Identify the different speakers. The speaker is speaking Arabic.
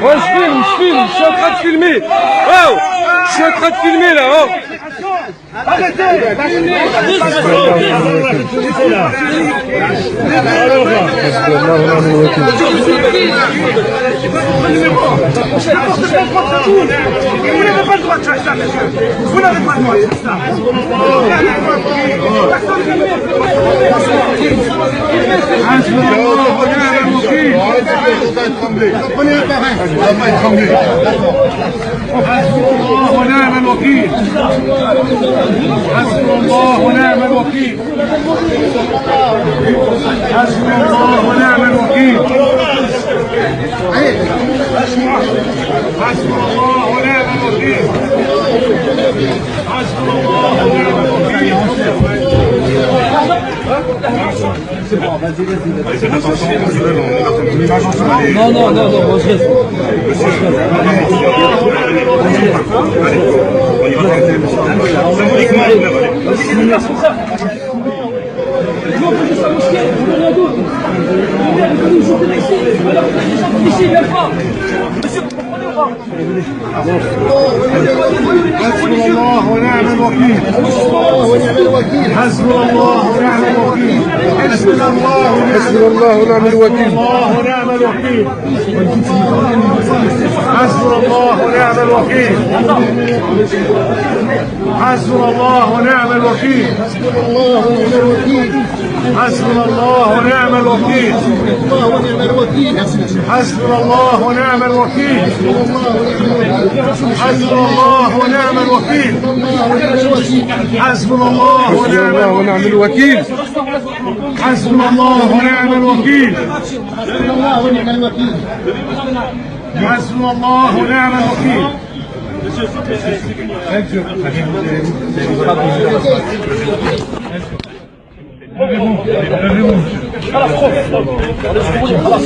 Speaker 1: Oh, je filme, je suis en train de filmer. Oh, je suis en train de filmer là. Oh.
Speaker 2: Arrêtez. Vous n'avez pas le droit de faire ça, monsieur. Vous n'avez pas le droit de faire ça.
Speaker 3: Prenez un par un. On va pas être tremblé.
Speaker 2: ونعم الوكيل. حسبنا الله ونعم الوكيل. حسبنا الله ونعم الوكيل. حسبنا الله ونعم الوكيل. حسبنا الله ونعم الوكيل.
Speaker 1: Non, non, non, non, moi je reste.
Speaker 2: حسبنا الله ونعم الوكيل. حسبنا الله ونعم الوكيل. حسبنا الله ونعم الوكيل. ونعم الوكيل. حسبنا الله ونعم الوكيل. حسبنا الله ونعم الوكيل. حسبنا الله ونعم الوكيل. حسبنا الله ونعم الوكيل. حسبنا الله ونعم الوكيل. حسبنا الله ونعم الوكيل. حسبنا الله ونعم الوكيل. حسبنا الله ونعم الوكيل. خلاص